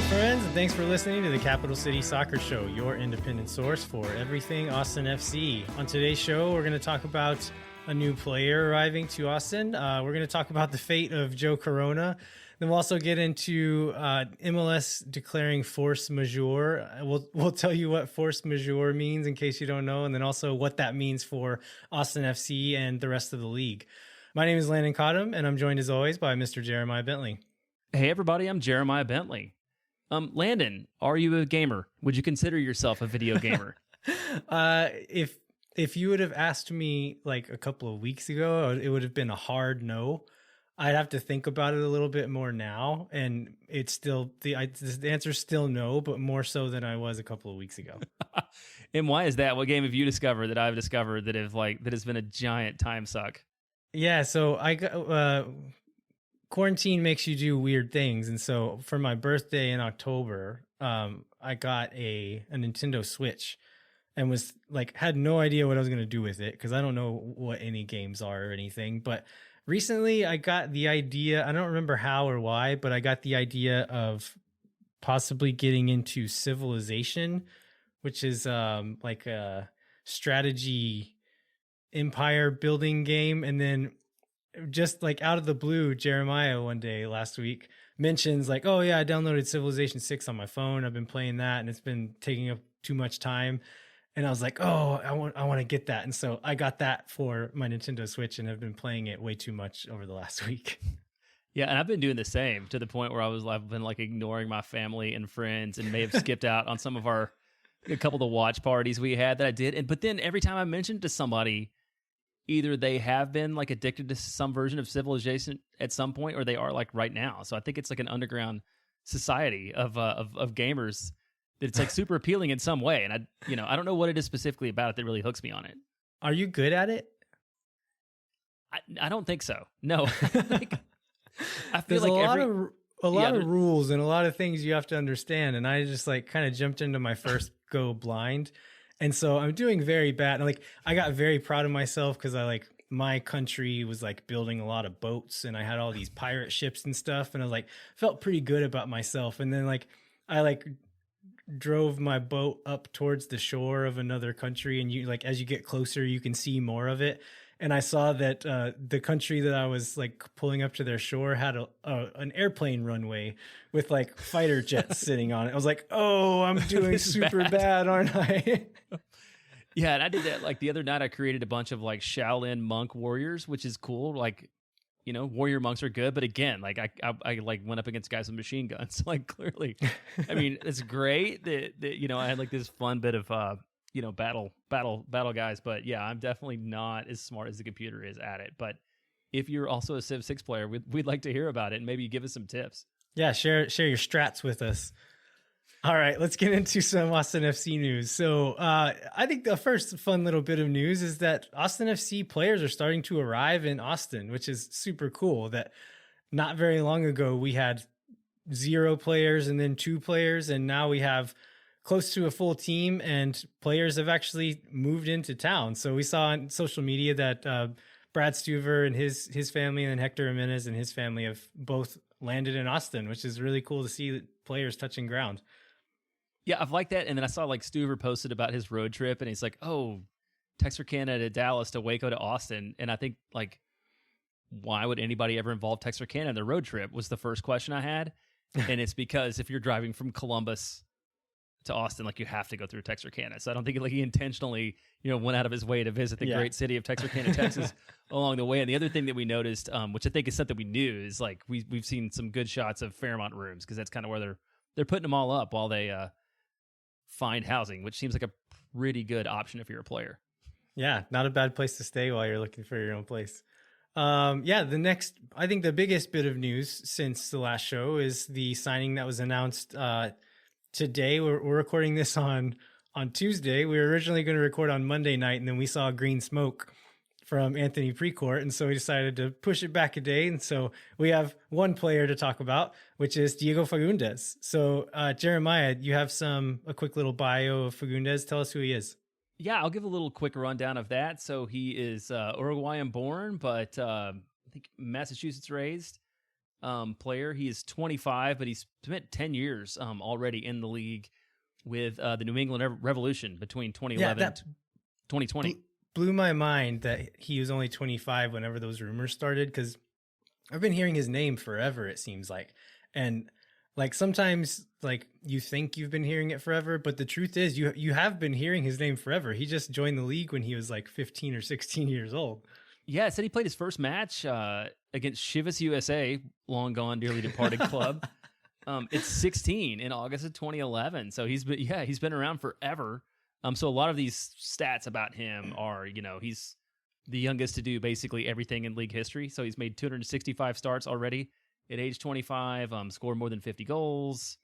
friends, and thanks for listening to the Capital City Soccer Show, your independent source for everything Austin FC. On today's show, we're going to talk about a new player arriving to Austin. We're going to talk about the fate of Joe Corona. Then we'll also get into MLS declaring force majeure. We'll tell you what force majeure means in case you don't know, and then also what that means for Austin FC and the rest of the league. My name is Landon Cottom, and I'm joined as always by Mr. Jeremiah Bentley. Hey everybody, I'm Jeremiah Bentley. Landon, are you a gamer? Would you consider yourself a video gamer? If you would have asked me like a couple of weeks ago, it would have been a hard no. I'd have to think about it a little bit more now, and it's still the answer's still no, but more so than I was a couple of weeks ago. And why is that? What game have you discovered that I've discovered that has been a giant time suck? Yeah, so I got quarantine makes you do weird things, and so for my birthday in October, I got a Nintendo Switch, and was like had no idea what I was gonna do with it because I don't know what any games are or anything. But recently, I got the idea. I don't remember how or why, but I got the idea of possibly getting into Civilization, which is like a strategy empire building game, and then just like out of the blue, Jeremiah one day last week mentions like, oh yeah, I downloaded Civilization 6 on my phone. I've been playing that and it's been taking up too much time. And I was like, oh, I want to get that. And so I got that for my Nintendo Switch and have been playing it way too much over the last week. Yeah, and I've been doing the same to the point where I've been like ignoring my family and friends and may have skipped out on some of a couple of the watch parties we had that I did. But then every time I mentioned to somebody, either they have been like addicted to some version of Civilization at some point, or they are like right now. So I think it's like an underground society of gamers that it's like super appealing in some way. And I don't know what it is specifically about it that really hooks me on it. Are you good at it? I don't think so. No. I feel There's like a lot of rules and a lot of things you have to understand. And I just like kind of jumped into my first go blind. And so I'm doing very bad. And like, I got very proud of myself because my country was like building a lot of boats and I had all these pirate ships and stuff. And I was like, felt pretty good about myself. And then like, I like drove my boat up towards the shore of another country. And you like, as you get closer, you can see more of it. And I saw that the country that I was like pulling up to their shore had an airplane runway with like fighter jets sitting on it. I was like, oh, I'm doing super bad, aren't I? Yeah, and I did that like the other night. I created a bunch of like Shaolin monk warriors, which is cool. Like, warrior monks are good, but again, like I like went up against guys with machine guns. Like clearly, I mean, it's great that I had like this fun bit of battle guys. But yeah, I'm definitely not as smart as the computer is at it. But if you're also a Civ 6 player, we'd like to hear about it and maybe give us some tips. Yeah, share your strats with us. All right, let's get into some Austin FC news. So I think the first fun little bit of news is that Austin FC players are starting to arrive in Austin, which is super cool. That not very long ago we had 0 players and then 2 players, and now we have close to a full team and players have actually moved into town. So we saw on social media that Brad Stuver and his family and Hector Jimenez and his family have both landed in Austin, which is really cool to see players touching ground. Yeah, I've liked that. And then I saw like Stuver posted about his road trip and he's like, oh, Texarkana to Dallas to Waco to Austin. And I think like, why would anybody ever involve Texarkana in the road trip was the first question I had. And it's because if you're driving from Columbus to Austin, like you have to go through Texarkana. So I don't think like he intentionally, went out of his way to visit the great city of Texarkana, Texas along the way. And the other thing that we noticed, which I think is something we knew, is like we've seen some good shots of Fairmont rooms because that's kind of where they're putting them all up while they find housing, which seems like a pretty good option if you're a player. Yeah, not a bad place to stay while you're looking for your own place. I think the biggest bit of news since the last show is the signing that was announced today. We're recording this on Tuesday. We were originally going to record on Monday night, and then we saw green smoke from Anthony Precourt, and so we decided to push it back a day. And so we have one player to talk about, which is Diego Fagundez. So Jeremiah, you have a quick little bio of Fagundez. Tell us who he is. Yeah, I'll give a little quick rundown of that. So he is Uruguayan born, but I think Massachusetts raised. player. He is 25, but he's spent 10 years already in the league with the New England Revolution between 2011 and 2020. Blew my mind that he was only 25 whenever those rumors started, because I've been hearing his name forever, it seems like. And like sometimes like you think you've been hearing it forever, but the truth is you have been hearing his name forever. He just joined the league when he was like 15 or 16 years old. Yeah, it said he played his first match against Chivas USA, long gone, dearly departed club. It's 16 in August of 2011. So he's been around forever. So a lot of these stats about him are, he's the youngest to do basically everything in league history. So he's made 265 starts already at age 25, scored more than 50 goals,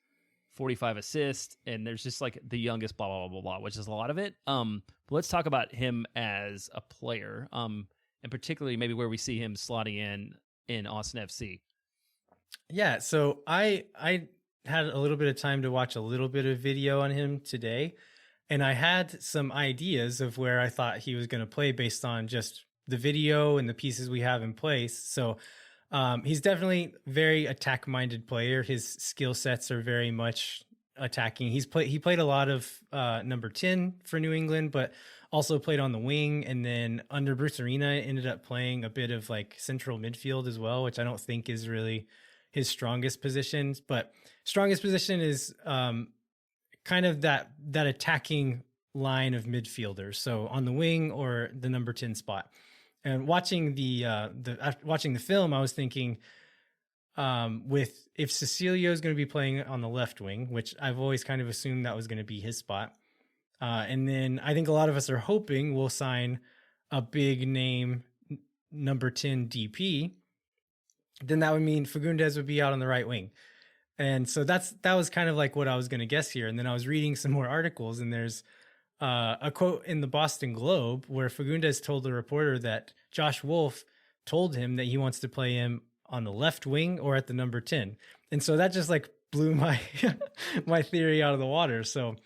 45 assists, and there's just like the youngest blah, blah, blah, blah, which is a lot of it. But let's talk about him as a player, and particularly maybe where we see him slotting in Austin FC. Yeah, so I had a little bit of time to watch a little bit of video on him today, and I had some ideas of where I thought he was going to play based on just the video and the pieces we have in place. So he's definitely very attack-minded player. His skill sets are very much attacking. He played a lot of number 10 for New England, but also played on the wing. And then under Bruce Arena, ended up playing a bit of like central midfield as well, which I don't think is really his strongest position. But strongest position is kind of that attacking line of midfielders. So on the wing or the number 10 spot. And watching watching the film, I was thinking if Cecilio is going to be playing on the left wing, which I've always kind of assumed that was going to be his spot. And then I think a lot of us are hoping we'll sign a big name number 10 DP. Then that would mean Fagundez would be out on the right wing. And so that was kind of like what I was going to guess here. And then I was reading some more articles, and there's a quote in the Boston Globe where Fagundez told the reporter that Josh Wolf told him that he wants to play him on the left wing or at the number 10. And so that just like blew my my theory out of the water. So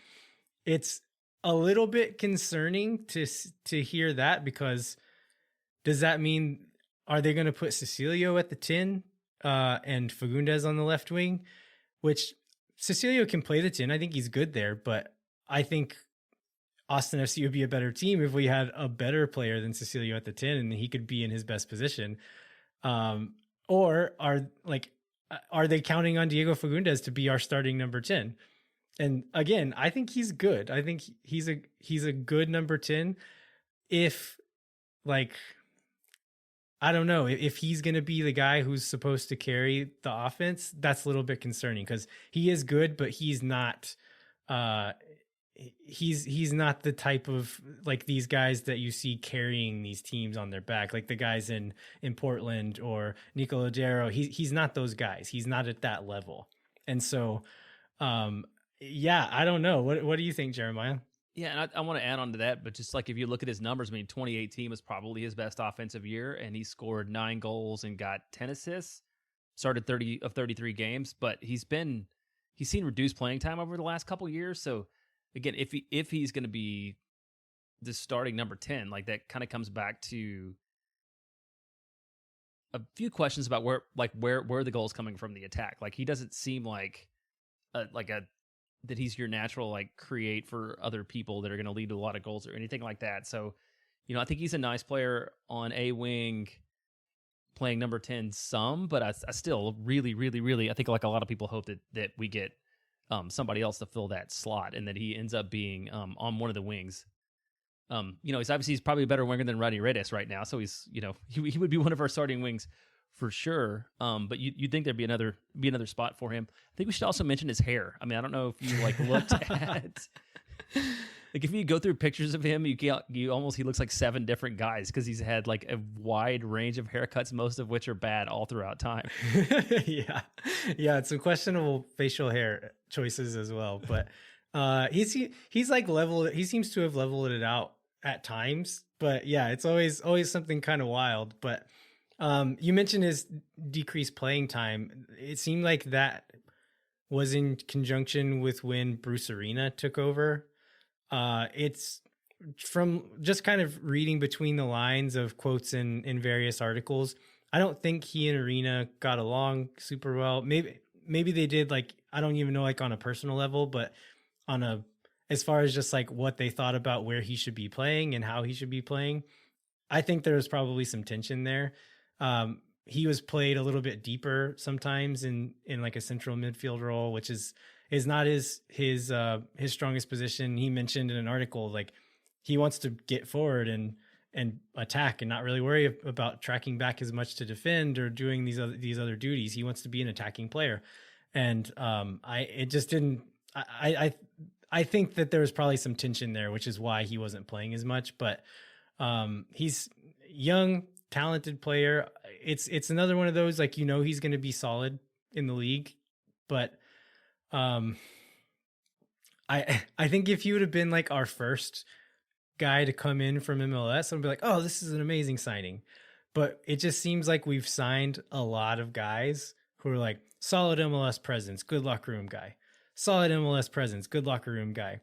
it's a little bit concerning to hear that, because does that mean, are they going to put Cecilio at the 10 and Fagundez on the left wing? Which Cecilio can play the 10. I think he's good there, but I think Austin FC would be a better team if we had a better player than Cecilio at the 10 and he could be in his best position. Or are they counting on Diego Fagundez to be our starting number 10? And again, I think he's good. I think he's a good number 10. If like, I don't know if he's going to be the guy who's supposed to carry the offense. That's a little bit concerning, because he is good, but he's not, he's not the type of like these guys that you see carrying these teams on their back, like the guys in Portland or Nico Lodero. He's not those guys. He's not at that level. And so, yeah, I don't know. What do you think, Jeremiah? Yeah, and I want to add on to that, but just like if you look at his numbers, I mean, 2018 was probably his best offensive year, and he scored 9 goals and got 10 assists, started 30 of 33 games, but he's seen reduced playing time over the last couple of years. So again, if he's going to be the starting number 10, like that kind of comes back to a few questions about where the goals coming from the attack. Like he doesn't seem like that he's your natural like create for other people that are going to lead to a lot of goals or anything like that. So, I think he's a nice player on a wing playing number 10 some, but I still really, really, really, I think like a lot of people hope that we get somebody else to fill that slot and that he ends up being on one of the wings. He's probably a better winger than Rodney Redes right now. So he's, he would be one of our starting wings for sure. But you'd think there'd be another spot for him. I think we should also mention his hair. I mean, I don't know if you like looked at, like if you go through pictures of him, he looks like 7 different guys, because he's had like a wide range of haircuts, most of which are bad all throughout time. Yeah. It's some questionable facial hair choices as well, but he's like leveled. He seems to have leveled it out at times, but yeah, it's always something kind of wild. But you mentioned his decreased playing time. It seemed like that was in conjunction with when Bruce Arena took over. It's from just kind of reading between the lines of quotes in various articles. I don't think he and Arena got along super well. Maybe they did, like, I don't even know, like on a personal level, but on a, as far as just like what they thought about where he should be playing and how he should be playing, I think there was probably some tension there. He was played a little bit deeper sometimes in like a central midfield role, which is not his strongest position. He mentioned in an article, like, he wants to get forward and attack and not really worry about tracking back as much to defend or doing these other duties. He wants to be an attacking player. And it just didn't, I think that there was probably some tension there, which is why he wasn't playing as much, but he's young, talented player. It's another one of those, like, he's going to be solid in the league, but I think if he would have been like our first guy to come in from MLS, I'd be like, oh, this is an amazing signing. But it just seems like we've signed a lot of guys who are like solid MLS presence, good locker room guy, solid MLS presence, good locker room guy.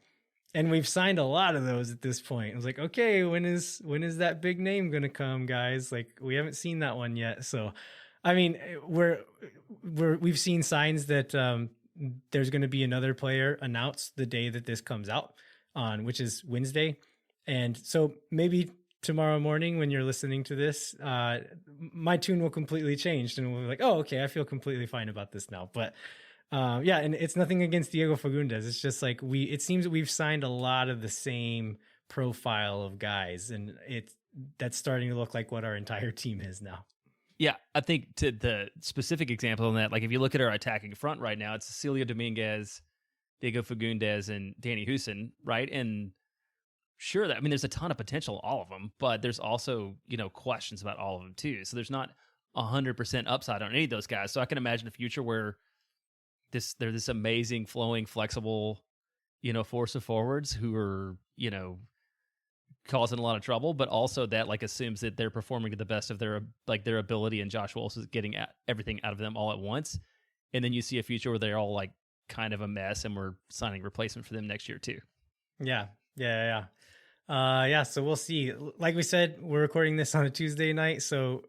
And we've signed a lot of those at this point. I was like, okay, when is that big name going to come, guys? Like, we haven't seen that one yet. So, I mean, we've seen signs that there's going to be another player announced the day that this comes out on, which is Wednesday. And so maybe tomorrow morning when you're listening to this, my tune will completely change and we'll be like, oh, okay, I feel completely fine about this now. But yeah, and it's nothing against Diego Fagundez. It's just like it seems that we've signed a lot of the same profile of guys, and that's starting to look like what our entire team is now. Yeah, I think to the specific example on that, like if you look at our attacking front right now, it's Cecilio Dominguez, Diego Fagundez, and Danny Houston, right? And sure, there's a ton of potential, all of them, but there's also, questions about all of them too. So there's not 100% upside on any of those guys. So I can imagine a future where they're this amazing, flowing, flexible, force of forwards who are, causing a lot of trouble, but also that like assumes that they're performing to the best of their ability, and Josh Wolf is getting everything out of them all at once. And then you see a future where they're all like kind of a mess, and we're signing replacement for them next year too. Yeah. So we'll see. Like we said, we're recording this on a Tuesday night, so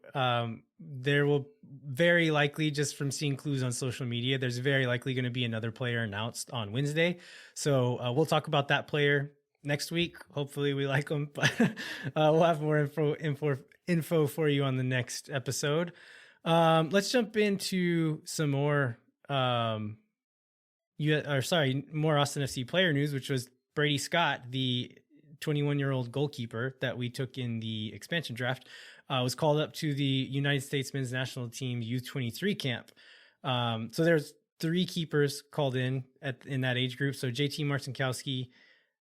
there will very likely, just from seeing clues on social media, there's very likely going to be another player announced on Wednesday. So we'll talk about that player next week. Hopefully we like him, but we'll have more info for you on the next episode. Let's jump into some more more Austin FC player news, which was Brady Scott, the 21-year-old goalkeeper that we took in the expansion draft, was called up to the United States men's national team U23 camp. So there's 3 keepers called in that age group. So JT Marcinkowski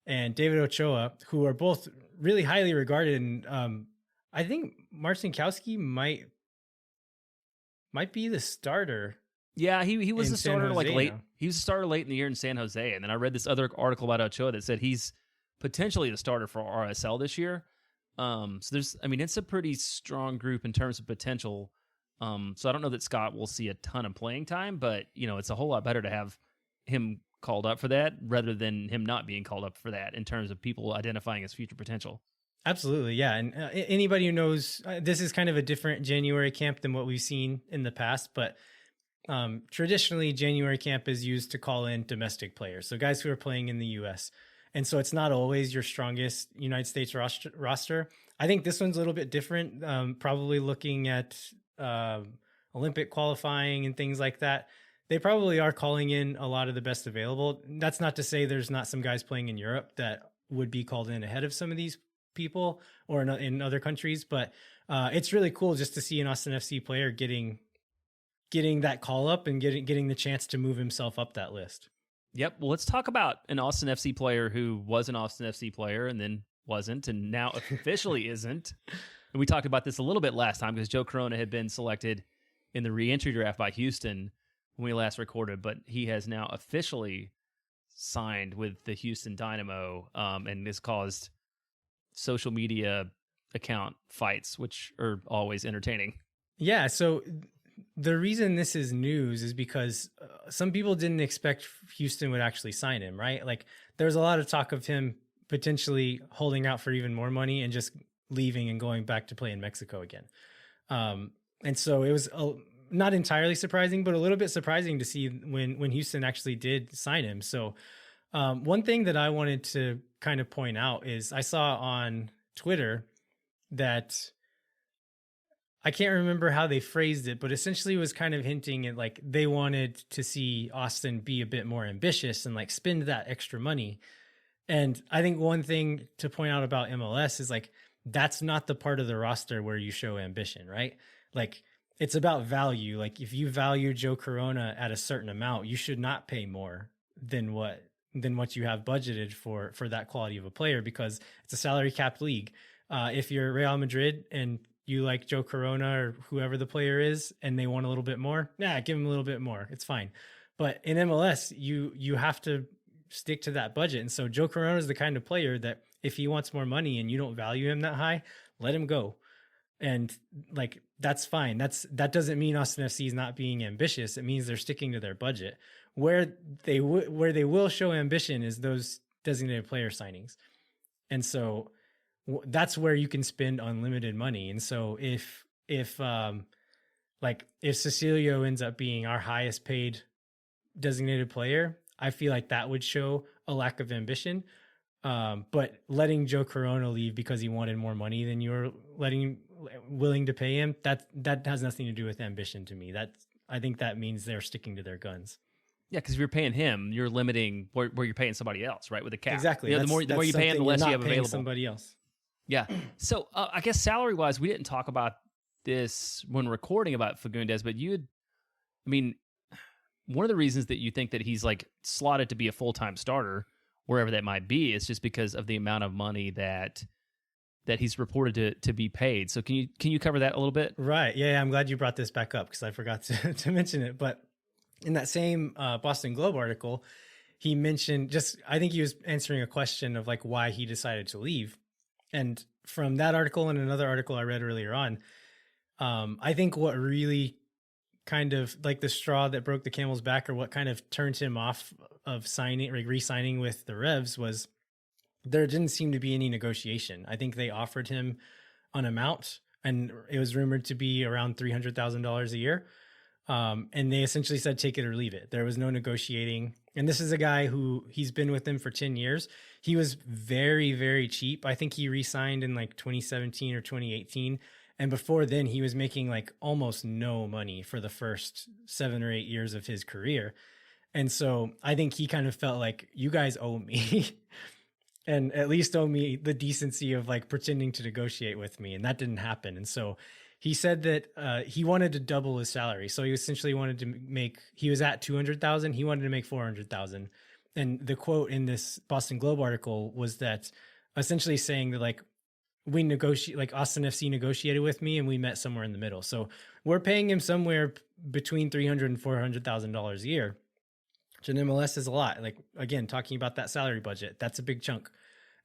and David Ochoa, who are both really highly regarded. And I think Marcinkowski might be the starter. Yeah, he was the starter like late. Now. He was a starter late in the year in San Jose. And then I read this other article about Ochoa that said he's potentially the starter for RSL this year. So it's a pretty strong group in terms of potential. So I don't know that Scott will see a ton of playing time, but it's a whole lot better to have him called up for that rather than him not being called up for that in terms of people identifying his future potential. Absolutely. Yeah. And anybody who knows, this is kind of a different January camp than what we've seen in the past, but traditionally January camp is used to call in domestic players. So guys who are playing in the US. And so it's not always your strongest United States roster. I think this one's a little bit different, probably looking at Olympic qualifying and things like that. They probably are calling in a lot of the best available. That's not to say there's not some guys playing in Europe that would be called in ahead of some of these people or in other countries. But it's really cool just to see an Austin FC player getting that call up and getting the chance to move himself up that list. Yep. Well, let's talk about an Austin FC player who was an Austin FC player and then wasn't, and now officially isn't. And we talked about this a little bit last time because Joe Corona had been selected in the re-entry draft by Houston when we last recorded, but he has now officially signed with the Houston Dynamo, and has caused social media account fights, which are always entertaining. Yeah. So the reason this is news is because some people didn't expect Houston would actually sign him, right? Like there's a lot of talk of him potentially holding out for even more money and just leaving and going back to play in Mexico again. And so it was not entirely surprising, but a little bit surprising to see when Houston actually did sign him. So one thing that I wanted to kind of point out is I saw on Twitter that I can't remember how they phrased it, but essentially was kind of hinting at like they wanted to see Austin be a bit more ambitious and like spend that extra money. And I think one thing to point out about MLS is like that's not the part of the roster where you show ambition, right? Like it's about value. Like if you value Joe Corona at a certain amount, you should not pay more than what you have budgeted for that quality of a player, because it's a salary capped league. If you're Real Madrid and you like Joe Corona or whoever the player is, and they want a little bit more, give them a little bit more. It's fine. But in MLS, you have to stick to that budget. And so Joe Corona is the kind of player that if he wants more money and you don't value him that high, let him go. And like, that's fine. That doesn't mean Austin FC is not being ambitious. It means they're sticking to their budget. Where they will show ambition is those designated player signings. And so that's where you can spend unlimited money. And so if Cecilio ends up being our highest paid designated player, I feel like that would show a lack of ambition. But letting Joe Corona leave because he wanted more money than you're willing to pay him, that has nothing to do with ambition to me. I think that means they're sticking to their guns. Yeah, because if you're paying him, you're limiting where you're paying somebody else, right? With a cap. Exactly. The more you pay him, the less you have available. Somebody else. Yeah. So I guess salary-wise, we didn't talk about this when recording about Fagundez, but one of the reasons that you think that he's like slotted to be a full-time starter, wherever that might be, is just because of the amount of money that he's reported to be paid. So can you cover that a little bit? Right. Yeah, I'm glad you brought this back up because I forgot to mention it. But in that same Boston Globe article, he mentioned I think he was answering a question of like why he decided to leave. And from that article and another article I read earlier on, I think what really kind of like the straw that broke the camel's back, or what kind of turned him off of re-signing with the Revs, was there didn't seem to be any negotiation. I think they offered him an amount, and it was rumored to be around $300,000 a year. And they essentially said, take it or leave it. There was no negotiating. And this is a guy he's been with them for 10 years. He was very, very cheap. I think he re-signed in like 2017 or 2018. And before then he was making like almost no money for the first 7 or 8 years of his career. And so I think he kind of felt like, you guys owe me and at least owe me the decency of like pretending to negotiate with me. And that didn't happen. And so he said that he wanted to double his salary. So he essentially wanted to he was at 200,000. He wanted to make 400,000. And the quote in this Boston Globe article was that essentially saying that like, we negotiate, like Austin FC negotiated with me and we met somewhere in the middle. So we're paying him somewhere between $300,000 and $400,000 a year, which in MLS is a lot. Like, again, talking about that salary budget, that's a big chunk.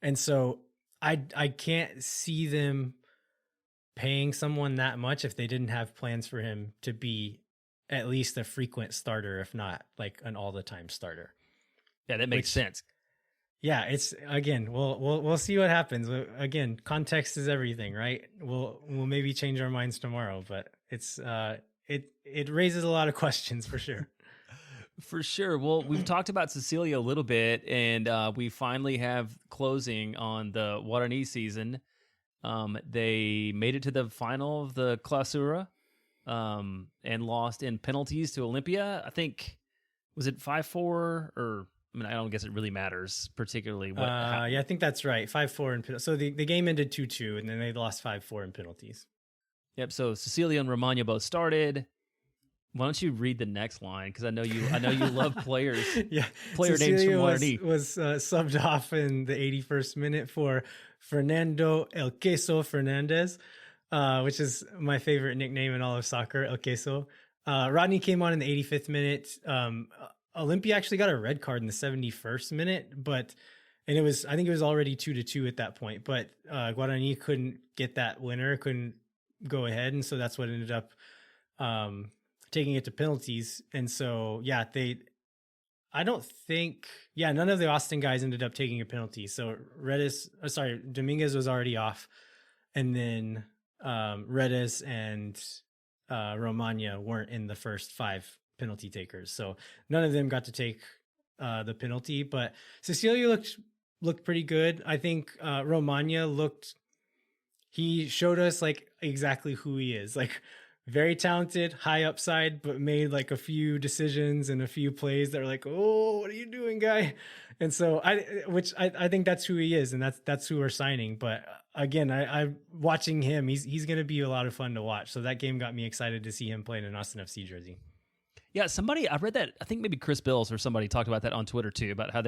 And so I can't see them paying someone that much if they didn't have plans for him to be at least a frequent starter, if not like an all the time starter. Yeah, that makes sense. Yeah, it's again, we'll see what happens. Again, context is everything, right? We'll maybe change our minds tomorrow, but it's it raises a lot of questions for sure. For sure. Well, we've talked about Cecilia a little bit, and we finally have closing on the Guarani season. They made it to the final of the Clausura, and lost in penalties to Olympia. I think, was it 5-4 or? I mean, I don't guess it really matters particularly. Yeah, I think that's right. 5-4 in penalties. So the game ended 2-2, and then they lost 5-4 in penalties. Yep. So Cecilia and Romagna both started. Why don't you read the next line? Because I know you love players. Yeah, player names from Guarani. was subbed off in the 81st minute for Fernando El Queso Fernandez, which is my favorite nickname in all of soccer, El Queso. Rodney came on in the 85th minute. Olympia actually got a red card in the 71st minute, I think it was already 2-2 at that point, but Guarani couldn't get that winner, couldn't go ahead. And so that's what ended up taking it to penalties. And so, yeah, none of the Austin guys ended up taking a penalty. So Dominguez was already off. And then Redis and Romagna weren't in the first 5 penalty takers. So none of them got to take the penalty, but Cecilio looked pretty good. I think Romagna he showed us like exactly who he is. Like very talented, high upside, but made like a few decisions and a few plays that were like, oh, what are you doing, guy? And so I think that's who he is, and that's who we're signing. But again, I watching him, he's going to be a lot of fun to watch. So that game got me excited to see him play in an Austin FC jersey. Yeah, I read that, I think maybe Chris Bills or somebody talked about that on Twitter too, about how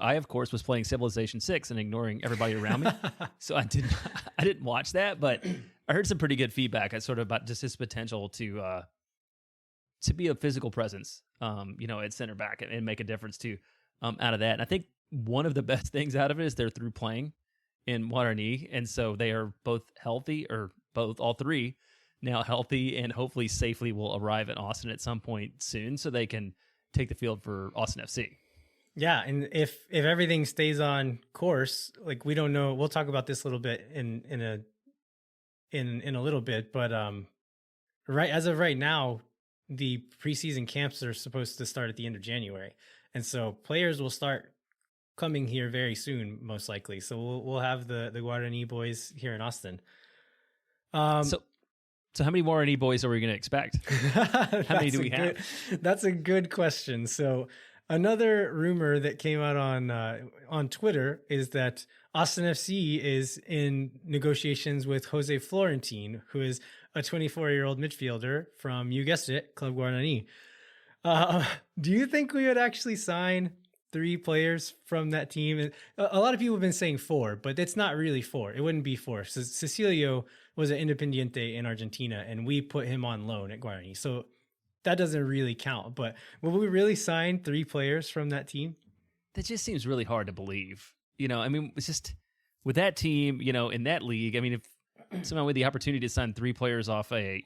I of course was playing Civilization 6 and ignoring everybody around me. So I didn't watch that, but I heard some pretty good feedback about just his potential to be a physical presence, at center back and make a difference too, out of that. And I think one of the best things out of it is they're through playing in Guarani, and so they are both healthy, or all three now healthy, and hopefully safely will arrive at Austin at some point soon so they can take the field for Austin FC. Yeah, and if everything stays on course, like we don't know, we'll talk about this a little bit in a little bit, but as of right now, the preseason camps are supposed to start at the end of January. And so players will start coming here very soon, most likely. So we'll have the Guarani boys here in Austin. So how many Guarani boys are we going to expect? How many do we have? That's a good question. So another rumor that came out on Twitter is that Austin FC is in negotiations with Jose Florentine, who is a 24-year-old midfielder from, you guessed it, Club Guarani. Do you think we would actually sign 3 players from that team? And a lot of people have been saying 4, but it's not really 4. It wouldn't be 4. So Cecilio was an Independiente in Argentina, and we put him on loan at Guarani. So that doesn't really count. But will we really sign 3 players from that team? That just seems really hard to believe. It's just with that team, in that league. I mean, if somehow with the opportunity to sign 3 players off a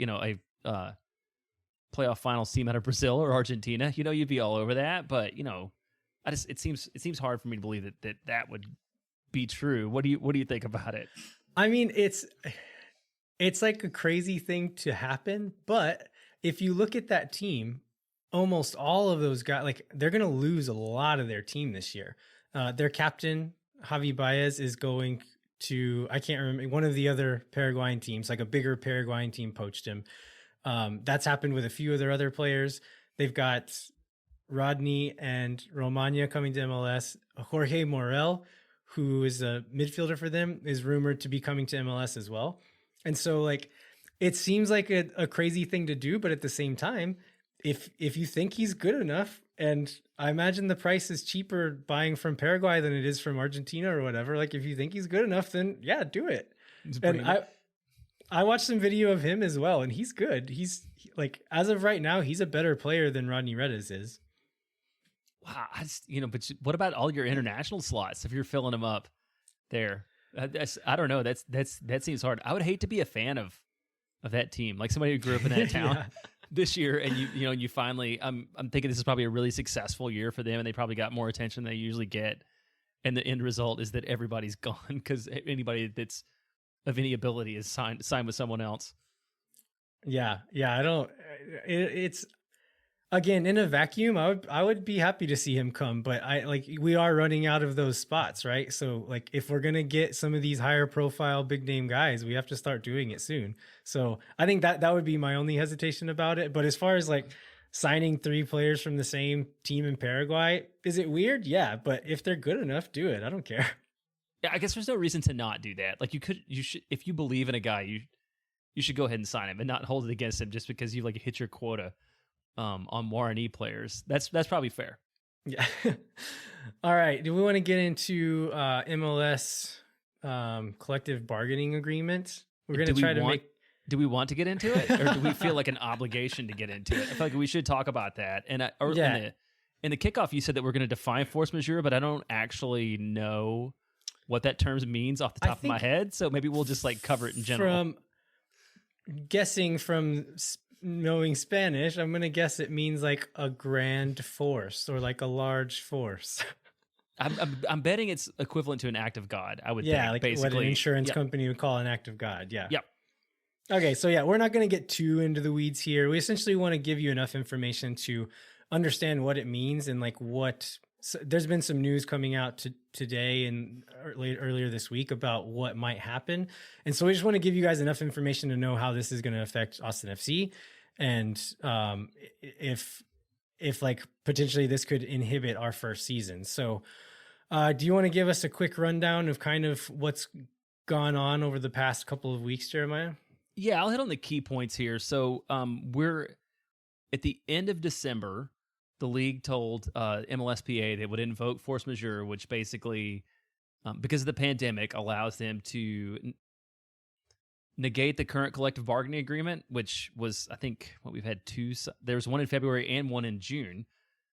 playoff finals team out of Brazil or Argentina, you'd be all over that. But it seems hard for me to believe that would be true. What do you think about it? I mean, it's like a crazy thing to happen, but if you look at that team, almost all of those guys, like they're going to lose a lot of their team this year. Their captain, Javi Baez, is going to, I can't remember, one of the other Paraguayan teams, like a bigger Paraguayan team poached him. That's happened with a few of their other players. They've got Rodney and Romagna coming to MLS. Jorge Morel, who is a midfielder for them, is rumored to be coming to MLS as well. And so like, it seems like a crazy thing to do, but at the same time, if you think he's good enough, and I imagine the price is cheaper buying from Paraguay than it is from Argentina or whatever. Like if you think he's good enough, then yeah, do it. And I watched some video of him as well, and he's good. He's like, as of right now, he's a better player than Rodney Redes is. Wow, but what about all your international slots if you're filling them up there? I don't know. That seems hard. I would hate to be a fan of that team, like somebody who grew up in that town. Yeah. This year, and you finally, I'm thinking this is probably a really successful year for them, and they probably got more attention than they usually get. And the end result is that everybody's gone because anybody that's of any ability is signed with someone else. Yeah. I don't. It's again in a vacuum. I would be happy to see him come, but we are running out of those spots, right? So like if we're gonna get some of these higher profile big name guys, we have to start doing it soon. So I think that would be my only hesitation about it. But as far as like signing 3 players from the same team in Paraguay, is it weird? Yeah, but if they're good enough, do it. I don't care. Yeah, I guess there's no reason to not do that. Like you should, if you believe in a guy, you should go ahead and sign him and not hold it against him just because you like hit your quota on Guarani players. That's probably fair. Yeah. All right. Do we want to get into MLS collective bargaining agreement? We're going to try to make. Do we want to get into it, or do we feel like an obligation to get into it? I feel like we should talk about that. And in the kickoff, you said that we're going to define force majeure, but I don't actually know what that term means off the top of my head. So maybe we'll just like cover it in general. From knowing Spanish, I'm going to guess it means like a grand force or like a large force. I'm betting it's equivalent to an act of God. I would think, like basically what an insurance company would call an act of God. Yeah. Yep. Okay, so yeah, we're not going to get too into the weeds here. We essentially want to give you enough information to understand what it means and like what. So there's been some news coming out today and earlier this week about what might happen, and so we just want to give you guys enough information to know how this is going to affect Austin FC, and if like potentially this could inhibit our first season. So, do you want to give us a quick rundown of kind of what's gone on over the past couple of weeks, Jeremiah? Yeah, I'll hit on the key points here. So we're at the end of December. The league told MLSPA they would invoke force majeure, which basically, because of the pandemic, allows them to negate the current collective bargaining agreement, which was, I think, what we've had two. There was one in February and one in June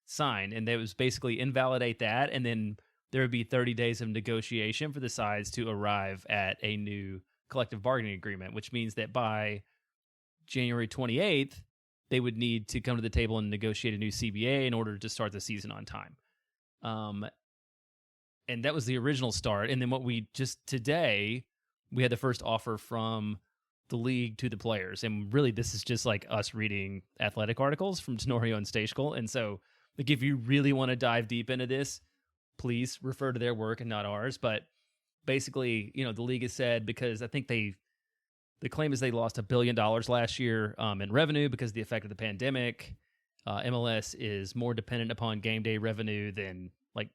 signed, and that was basically invalidate that, and then there would be 30 days of negotiation for the sides to arrive at a new collective bargaining agreement, which means that by January 28th, they would need to come to the table and negotiate a new CBA in order to start the season on time. And that was the original start. And then what we just today, we had the first offer from the league to the players. And really, this is just like us reading athletic articles from Tenorio and Stachel. And so, like, if you really want to dive deep into this, please refer to their work and not ours. But basically, you know, the league has said, because I think the claim is they lost $1 billion last year in revenue because of the effect of the pandemic. MLS is more dependent upon game day revenue than like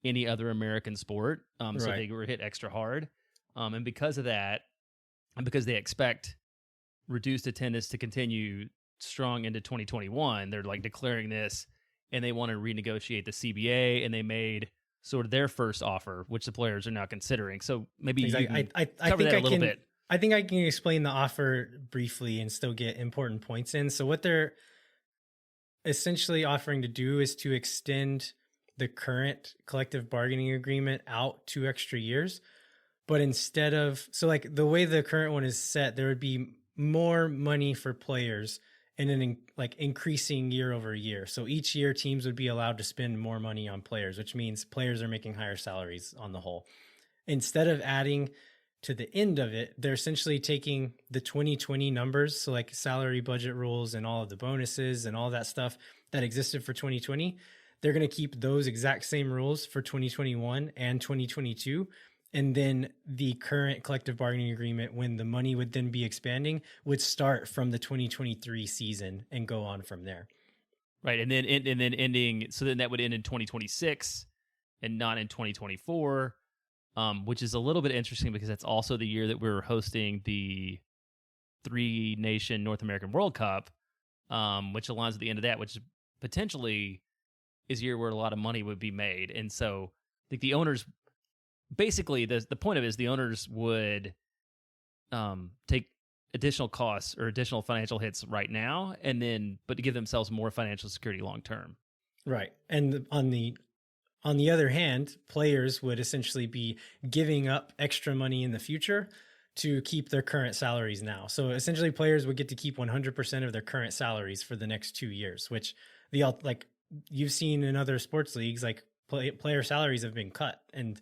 any other American sport. So they were hit extra hard. And because of that, and because they expect reduced attendance to continue strong into 2021, they're like declaring this, and they want to renegotiate the CBA, and they made sort of their first offer, which the players are now considering. So maybe you can cover that a little bit. I think I can explain the offer briefly and still get important points in. So what they're essentially offering to do is to extend the current collective bargaining agreement out 2 extra years. But instead of, so like the way the current one is set, there would be more money for players and an like increasing year over year. So each year teams would be allowed to spend more money on players, which means players are making higher salaries on the whole. Instead of adding to the end of it, they're essentially taking the 2020 numbers, so like salary budget rules and all of the bonuses and all that stuff that existed for 2020. They're going to keep those exact same rules for 2021 and 2022. And then the current collective bargaining agreement, when the money would then be expanding, would start from the 2023 season and go on from there. Right. And then ending, so then that would end in 2026 and not in 2024. Which is a little bit interesting because that's also the year that we're hosting the 3-nation North American World Cup, which aligns at the end of that, which potentially is a year where a lot of money would be made. And so I think the owners, basically, the point of it is the owners would take additional costs or additional financial hits right now, and then but to give themselves more financial security long term. Right. And on the other hand, players would essentially be giving up extra money in the future to keep their current salaries now. So essentially players would get to keep 100% of their current salaries for the next 2 years, which like you've seen in other sports leagues, like player salaries have been cut. And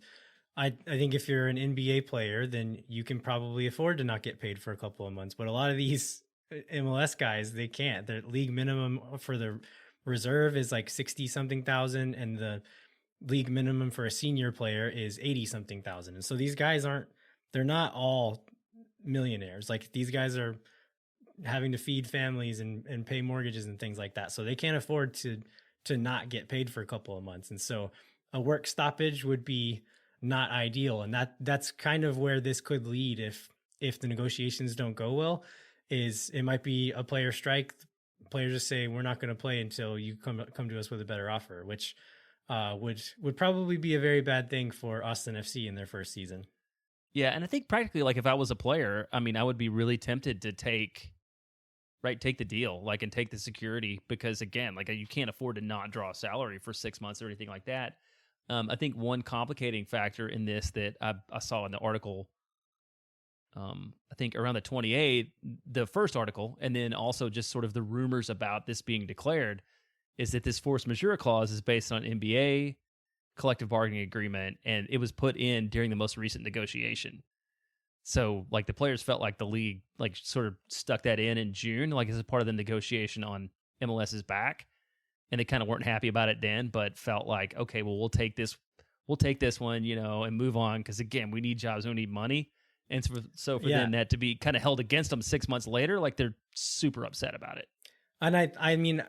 I think if you're an NBA player, then you can probably afford to not get paid for a couple of months. But a lot of these MLS guys, they can't. Their league minimum for the reserve is like 60 something thousand, and the league minimum for a senior player is 80 something thousand. And so these guys they're not all millionaires. Like these guys are having to feed families and pay mortgages and things like that. So they can't afford to not get paid for a couple of months. And so a work stoppage would be not ideal. And that's kind of where this could lead if the negotiations don't go well. Is it might be a player strike. Players just say, we're not going to play until you come to us with a better offer, which would probably be a very bad thing for Austin FC in their first season. Yeah, and I think practically, like if I was a player, I mean, I would be really tempted to take the deal, like, and take the security, because again, like you can't afford to not draw a salary for 6 months or anything like that. I think one complicating factor in this that I saw in the article, I think around the 28th, the first article, and then also just sort of the rumors about this being declared, is that this force majeure clause is based on NBA collective bargaining agreement, and it was put in during the most recent negotiation. So like the players felt like the league like sort of stuck that in June, like as a part of the negotiation on MLS's back. And they kind of weren't happy about it then, but felt like, okay, well, we'll take this one, and move on. Because again, we need jobs, we need money. And so for them that to be kind of held against them 6 months later, like they're super upset about it. And I mean,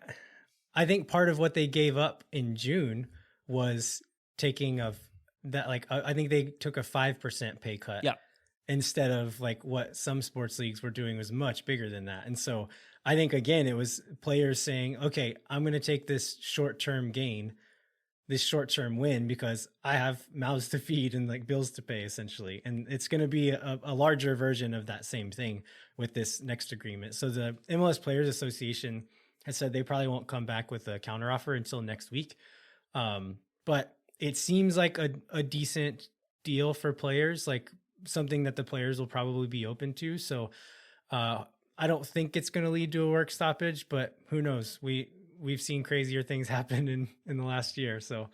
I think part of what they gave up in June was taking of that, like, I think they took a 5% pay cut. Yeah. Instead of like what some sports leagues were doing was much bigger than that. And so I think, again, it was players saying, okay, I'm going to take this short-term gain, this short-term win, because I have mouths to feed and like bills to pay essentially. And it's going to be a larger version of that same thing with this next agreement. So the MLS Players Association has said they probably won't come back with a counteroffer until next week. But it seems like a decent deal for players, like something that the players will probably be open to. So I don't think it's going to lead to a work stoppage, but who knows? We've seen crazier things happen in the last year. So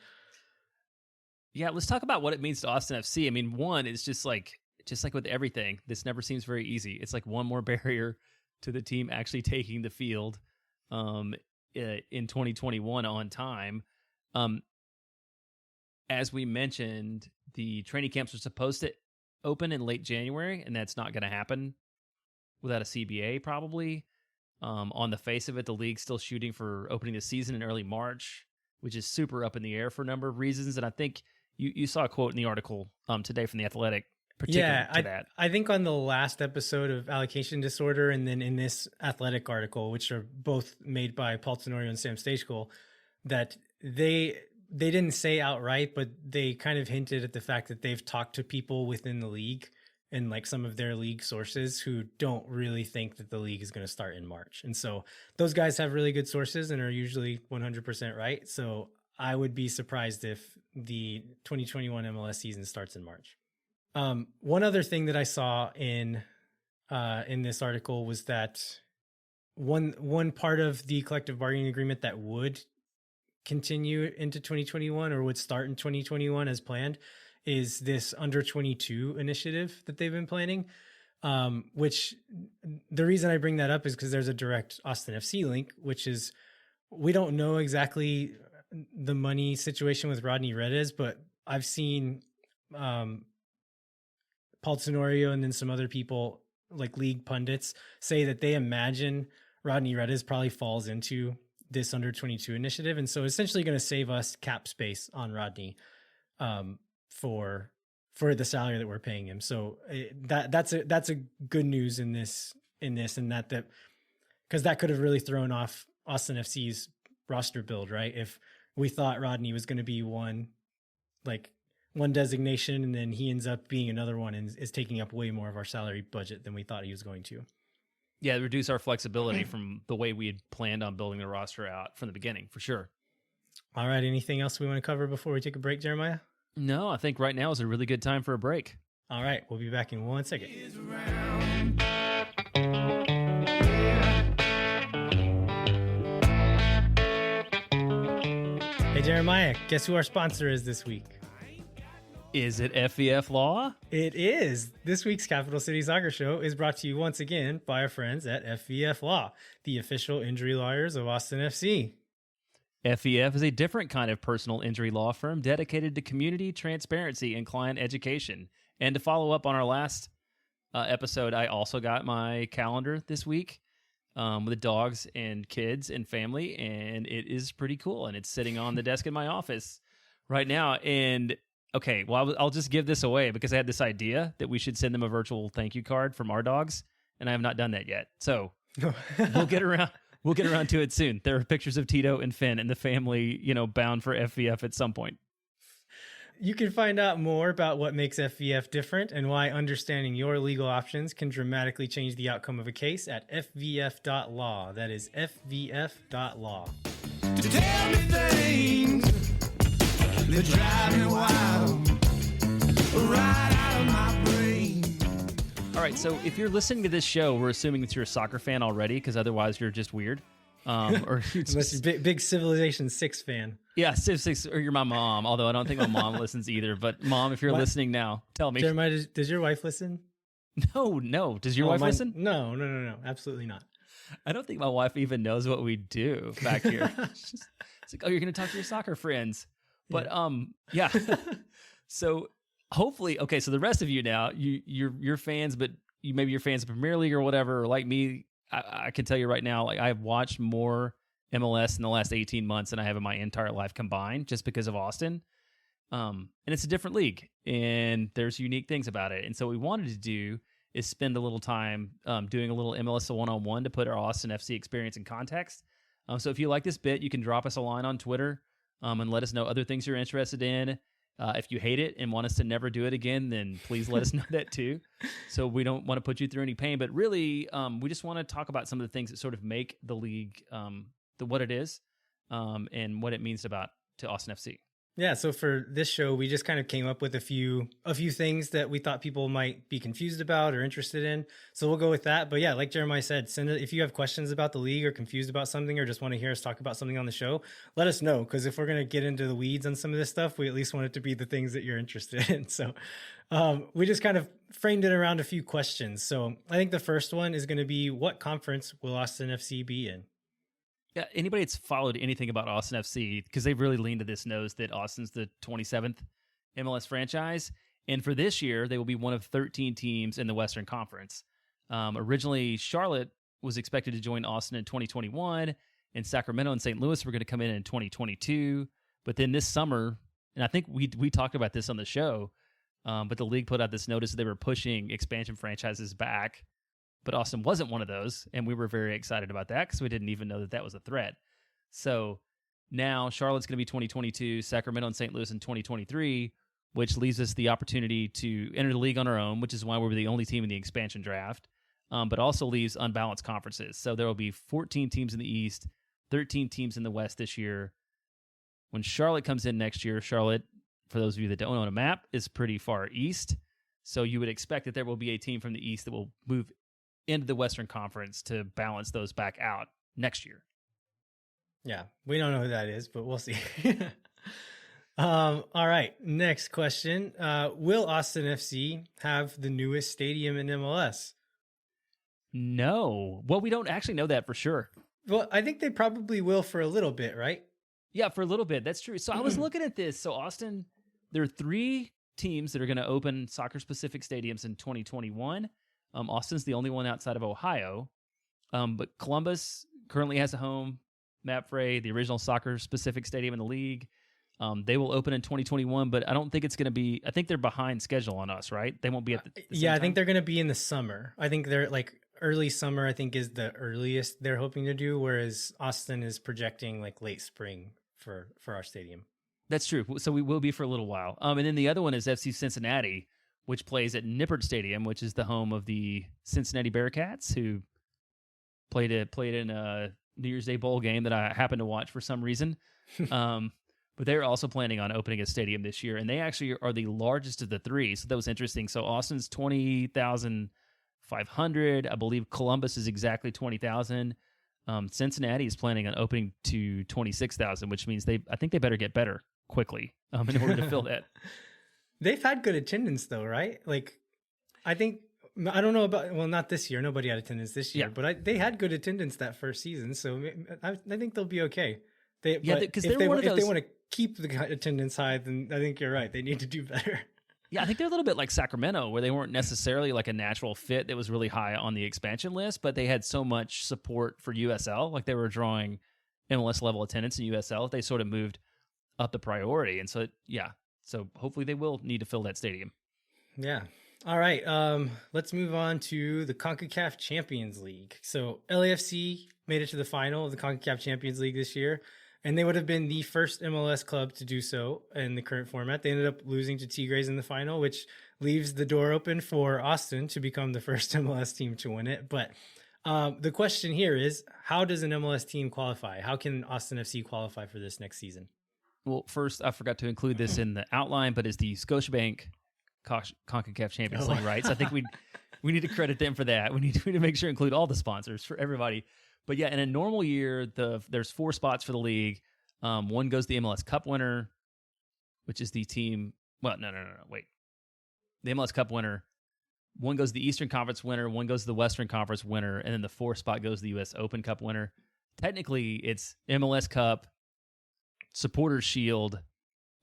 yeah, let's talk about what it means to Austin FC. I mean, one, it's just like with everything, this never seems very easy. It's like one more barrier to the team actually taking the field in 2021 on time. As we mentioned, the training camps are supposed to open in late January, and that's not going to happen without a CBA probably. On the face of it, the league's still shooting for opening the season in early March, which is super up in the air for a number of reasons. And I think you saw a quote in the article today from The Athletic particular to that. I think on the last episode of Allocation Disorder and then in this Athletic article, which are both made by Paul Tenorio and Sam Stejskal, that they didn't say outright, but they kind of hinted at the fact that they've talked to people within the league and like some of their league sources who don't really think that the league is going to start in March. And so those guys have really good sources and are usually 100% right. So I would be surprised if the 2021 MLS season starts in March. One other thing that I saw in this article was that one part of the collective bargaining agreement that would continue into 2021 or would start in 2021 as planned is this under 22 initiative that they've been planning, which the reason I bring that up is because there's a direct Austin FC link, which is we don't know exactly the money situation with Rodney Redes, but I've seen Paul Tenorio and then some other people like league pundits say that they imagine Rodney Redes probably falls into this under 22 initiative. And so essentially going to save us cap space on Rodney for the salary that we're paying him. So that's a good news in this and that because that could have really thrown off Austin FC's roster build, right? If we thought Rodney was going to be one designation and then he ends up being another one and is taking up way more of our salary budget than we thought he was going to. Yeah, reduce our flexibility from the way we had planned on building the roster out from the beginning, for sure. All right, anything else we want to cover before we take a break, Jeremiah? No, I think right now is a really good time for a break. All right, we'll be back in 1 second. Hey, Jeremiah, guess who our sponsor is this week? Is it FVF Law? It is. This week's Capital City Soccer Show is brought to you once again by our friends at FVF Law, the official injury lawyers of Austin FC. FVF is a different kind of personal injury law firm dedicated to community transparency and client education. And to follow up on our last episode, I also got my calendar this week with dogs and kids and family, and it is pretty cool. And it's sitting on the desk in my office right now. And okay, well, I'll just give this away because I had this idea that we should send them a virtual thank you card from our dogs, and I have not done that yet. So we'll get around. We'll get around to it soon. There are pictures of Tito and Finn and the family, bound for FVF at some point. You can find out more about what makes FVF different and why understanding your legal options can dramatically change the outcome of a case at fvf.law. That is fvf.law. To tell me things that drive me wild, right out of my brain. All right, so if you're listening to this show, we're assuming that you're a soccer fan already, because otherwise you're just weird. Or Unless you're big Civilization 6 fan. Yeah, Civ 6, or you're my mom, although I don't think my mom listens either. But Mom, if you're listening now, tell me. Jeremiah, does your wife listen? No. Does your wife listen? No. Absolutely not. I don't think my wife even knows what we do back here. It's like, oh, you're going to talk to your soccer friends. But yeah. So hopefully, okay, so the rest of you now, you're fans, but maybe you're fans of Premier League or whatever, or like me, I can tell you right now, like I've watched more MLS in the last 18 months than I have in my entire life combined, just because of Austin. And it's a different league, and there's unique things about it. And so what we wanted to do is spend a little time doing a little MLS one-on-one to put our Austin FC experience in context. So if you like this bit, you can drop us a line on Twitter and let us know other things you're interested in. If you hate it and want us to never do it again, then please let us know that too. So we don't want to put you through any pain, but really we just want to talk about some of the things that sort of make the league what it is and what it means to Austin FC. Yeah, so for this show, we just kind of came up with a few things that we thought people might be confused about or interested in. So we'll go with that. But yeah, like Jeremiah said, if you have questions about the league or confused about something or just want to hear us talk about something on the show, let us know. Because if we're going to get into the weeds on some of this stuff, we at least want it to be the things that you're interested in. So we just kind of framed it around a few questions. So I think the first one is going to be, what conference will Austin FC be in? Yeah, anybody that's followed anything about Austin FC, because they've really leaned to this, knows that Austin's the 27th MLS franchise. And for this year, they will be one of 13 teams in the Western Conference. Originally, Charlotte was expected to join Austin in 2021, and Sacramento and St. Louis were going to come in 2022. But then this summer, and I think we talked about this on the show, but the league put out this notice that they were pushing expansion franchises back. But Austin wasn't one of those, and we were very excited about that because we didn't even know that was a threat. So now Charlotte's going to be 2022, Sacramento and St. Louis in 2023, which leaves us the opportunity to enter the league on our own, which is why we're the only team in the expansion draft, but also leaves unbalanced conferences. So there will be 14 teams in the East, 13 teams in the West this year. When Charlotte comes in next year, Charlotte, for those of you that don't own a map, is pretty far east. So you would expect that there will be a team from the East that will move into the Western Conference to balance those back out next year. Yeah, we don't know who that is, but we'll see. All right, next question. Will Austin FC have the newest stadium in MLS? No. Well, we don't actually know that for sure. Well, I think they probably will for a little bit, right? Yeah, for a little bit. That's true. So I was looking at this. So Austin, there are 3 teams that are going to open soccer-specific stadiums in 2021. Austin's the only one outside of Ohio, but Columbus currently has a home, MAPFRE, the original soccer-specific stadium in the league. They will open in 2021, but I don't think it's going to be. I think they're behind schedule on us, right? They won't be at the same yeah, I time? think they're going to be in the summer. I think they're like early summer, I think is the earliest they're hoping to do, whereas Austin is projecting like late spring for our stadium. That's true. So we will be for a little while. And then the other one is FC Cincinnati, which plays at Nippert Stadium, which is the home of the Cincinnati Bearcats, who played in a New Year's Day bowl game that I happened to watch for some reason. But they're also planning on opening a stadium this year, and they actually are the largest of the 3. So that was interesting. So Austin's 20,500. I believe Columbus is exactly 20,000. Cincinnati is planning on opening to 26,000, which means I think they better get better quickly in order to fill that. They've had good attendance though, right? Like, I don't know about, well, not this year. Nobody had attendance this year, but they had good attendance that first season. So I think they'll be okay. Because if they want to keep the attendance high, then I think you're right. They need to do better. Yeah, I think they're a little bit like Sacramento, where they weren't necessarily like a natural fit that was really high on the expansion list, but they had so much support for USL. Like they were drawing MLS level attendance in USL. They sort of moved up the priority. And so, so hopefully they will need to fill that stadium. Yeah. All right. Let's move on to the CONCACAF Champions League. So LAFC made it to the final of the CONCACAF Champions League this year, and they would have been the first MLS club to do so in the current format. They ended up losing to Tigres in the final, which leaves the door open for Austin to become the first MLS team to win it. But the question here is, how does an MLS team qualify? How can Austin FC qualify for this next season? Well, first, I forgot to include this in the outline, but it's the Scotiabank CONCACAF Champions League, right? So I think we need to credit them for that. We need to make sure to include all the sponsors for everybody. But yeah, in a normal year, there's 4 spots for the league. One goes the MLS Cup winner, which is the team. Well, no, wait. The MLS Cup winner one goes to the Eastern Conference winner, one goes to the Western Conference winner, and then the 4th spot goes to the U.S. Open Cup winner. Technically, it's MLS Cup, Supporters Shield,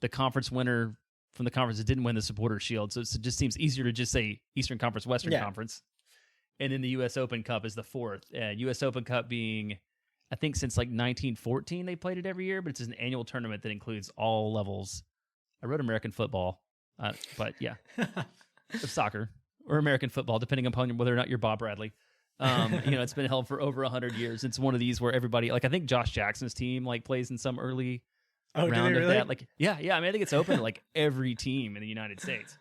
the conference winner from the conference that didn't win the Supporters Shield. So it just seems easier to just say Eastern Conference, Western Conference. And then the U.S. Open Cup is the 4th. U.S. Open Cup being, I think since like 1914, they played it every year, but it's an annual tournament that includes all levels. I wrote American football, but yeah, of soccer or American football, depending upon whether or not you're Bob Bradley. It's been held for over 100 years. It's one of these where everybody, like I think Josh Jackson's team like plays in some early round of that. Like, yeah. I mean, I think it's open to like every team in the United States.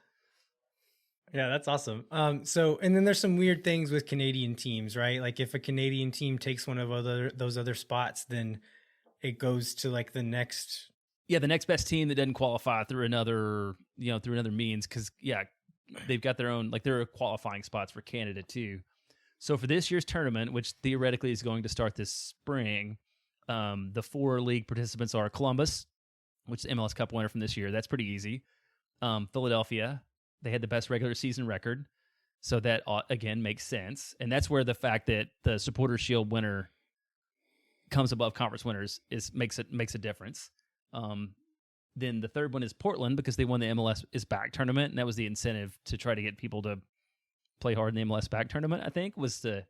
Yeah, that's awesome. And then there's some weird things with Canadian teams, right? Like if a Canadian team takes one of those other spots, then it goes to like the next. Yeah, the next best team that doesn't qualify through another means, because they've got their own, like there are qualifying spots for Canada too. So for this year's tournament, which theoretically is going to start this spring, the 4 league participants are Columbus, which is the MLS Cup winner from this year. That's pretty easy. Philadelphia, they had the best regular season record. So that, again, makes sense. And that's where the fact that the Supporters Shield winner comes above conference winners makes a difference. Then the third one is Portland, because they won the MLS is Back tournament, and that was the incentive to try to get people to play hard in the MLS Back tournament, I think, was to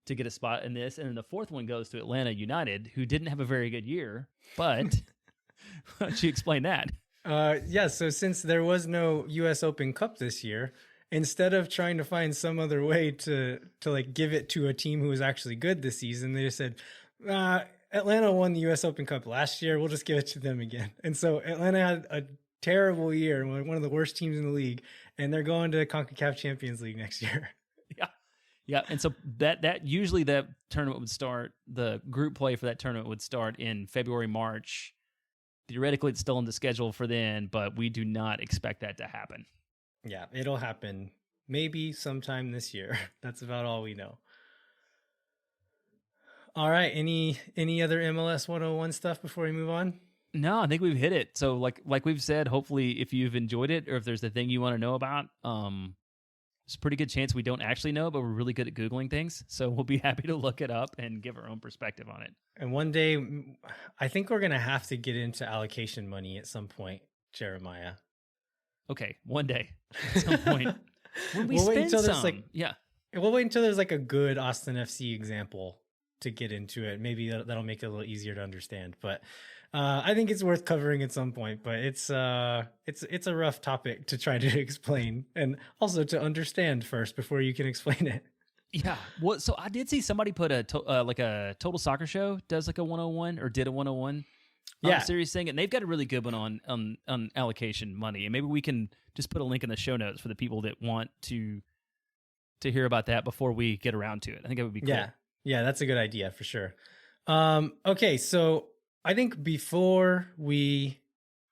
get a spot in this. And then the 4th one goes to Atlanta United, who didn't have a very good year, but why don't you explain that? So since there was no U.S. Open Cup this year, instead of trying to find some other way to like give it to a team who was actually good this season, they just said, Atlanta won the U.S. Open Cup last year, we'll just give it to them again. And so Atlanta had a terrible year, one of the worst teams in the league, and they're going to CONCACAF Champions League next year. Yeah. And so that usually that tournament would start, the group play for that tournament would start in February, March. Theoretically, it's still on the schedule for then, but we do not expect that to happen. Yeah, it'll happen maybe sometime this year. That's about all we know. All right. Any other MLS 101 stuff before we move on? No, I think we've hit it. So like we've said, hopefully if you've enjoyed it, or if there's a thing you want to know about, there's a pretty good chance we don't actually know, but we're really good at Googling things. So we'll be happy to look it up and give our own perspective on it. And one day, I think we're going to have to get into allocation money at some point, Jeremiah. Okay, one day at some point. When we we'll spend wait until some, there's we'll wait until there's like a good Austin FC example to get into it. Maybe that'll make it a little easier to understand. But I think it's worth covering at some point. But it's a rough topic to try to explain, and also to understand first before you can explain it. Yeah. Well, so I did see somebody put a Total Soccer Show does like a 101 or did a 101 series thing, and they've got a really good one on allocation money, and maybe we can just put a link in the show notes for the people that want to hear about that before we get around to it. I think it would be cool. Yeah, that's a good idea for sure. Okay, so I think before we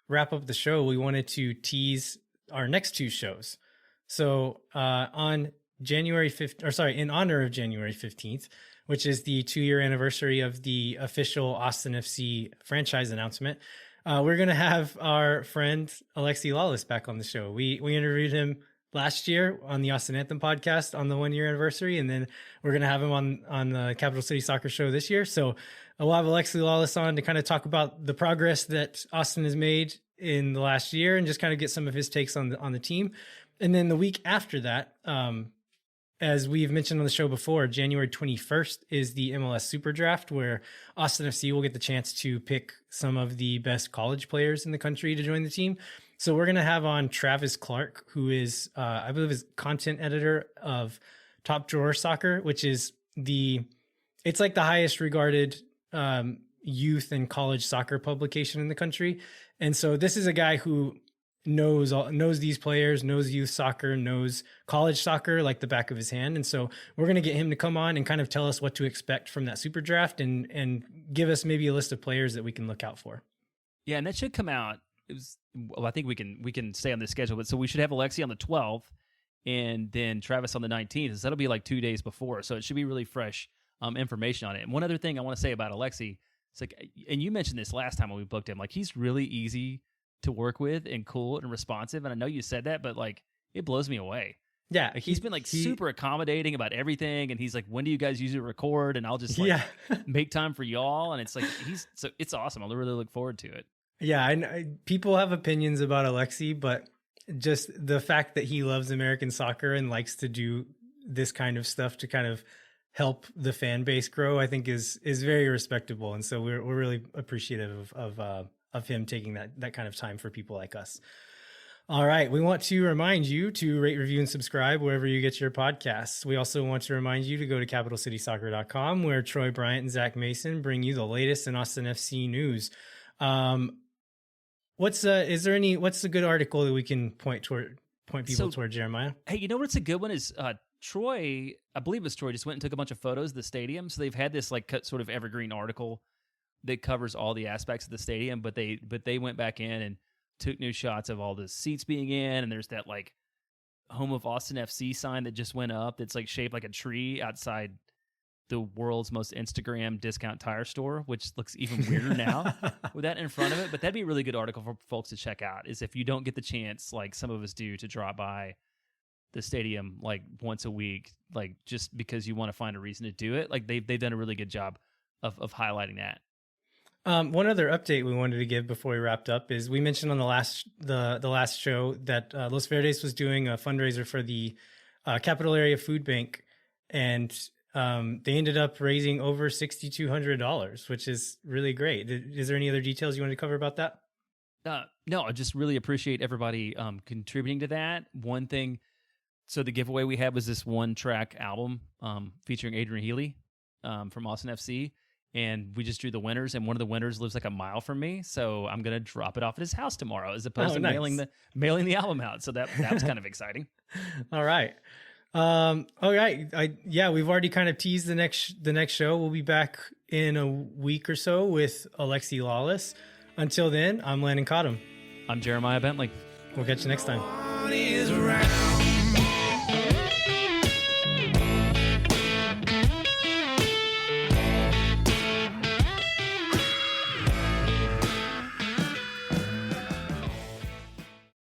wrap up the show, we wanted to tease our next 2 shows. So on January 5th, in honor of January 15th, which is the 2-year anniversary of the official Austin FC franchise announcement, we're going to have our friend Alexi Lawless back on the show. We interviewed him last year on the Austin Anthem podcast on the 1-year anniversary, and then we're going to have him on the Capital City Soccer Show this year. So we'll have Alexi Lawless on to kind of talk about the progress that Austin has made in the last year and just kind of get some of his takes on the team. And then the week after that, as we've mentioned on the show before, January 21st is the MLS Super Draft, where Austin FC will get the chance to pick some of the best college players in the country to join the team. So we're going to have on Travis Clark, who is, I believe, is content editor of Top Drawer Soccer, which is it's like the highest regarded youth and college soccer publication in the country. And so this is a guy who knows these players, knows youth soccer, knows college soccer like the back of his hand. And so we're going to get him to come on and kind of tell us what to expect from that super draft and give us maybe a list of players that we can look out for. Yeah, and that should come out. I think we can stay on this schedule, but so we should have Alexi on the 12th and then Travis on the 19th. So that'll be like 2 days before. So it should be really fresh information on it. And one other thing I want to say about Alexi, it's like, and you mentioned this last time when we booked him, like he's really easy to work with and cool and responsive. And I know you said that, but like it blows me away. Yeah, Like he's been like super accommodating about everything, and he's like, "When do you guys usually record?" And I'll just like make time for y'all. And it's like it's awesome. I really look forward to it. Yeah, people have opinions about Alexi, but just the fact that he loves American soccer and likes to do this kind of stuff to kind of help the fan base grow, I think is very respectable. And so we're really appreciative of him taking that kind of time for people like us. All right. We want to remind you to rate, review, and subscribe wherever you get your podcasts. We also want to remind you to go to capitalcitysoccer.com, where Troy Bryant and Zach Mason bring you the latest in Austin FC news. What's a good article that we can point people toward, Jeremiah? Hey, you know what's a good one is Troy, I believe it's Troy, just went and took a bunch of photos of the stadium. So they've had this like sort of evergreen article that covers all the aspects of the stadium, but they went back in and took new shots of all the seats being in, and there's that like Home of Austin FC sign that just went up that's like shaped like a tree outside the world's most Instagram discount tire store, which looks even weirder now with that in front of it. But that'd be a really good article for folks to check out, is if you don't get the chance, like some of us do, to drop by the stadium like once a week, like just because you want to find a reason to do it. Like they've done a really good job of highlighting that. One other update we wanted to give before we wrapped up is we mentioned on the last show that Los Verdes was doing a fundraiser for the Capital Area Food Bank, and they ended up raising over $6,200, which is really great. Is there any other details you want to cover about that? No, I just really appreciate everybody contributing to that. One thing, so the giveaway we had was this 1-track album featuring Adrian Healy from Austin FC. And we just drew the winners, and one of the winners lives like a mile from me, so I'm gonna drop it off at his house tomorrow, as opposed to mailing the album out. So that was kind of exciting. All right, we've already kind of teased the next show. We'll be back in a week or so with Alexi Lawless. Until then, I'm Landon Cottom. I'm Jeremiah Bentley. We'll catch you next time.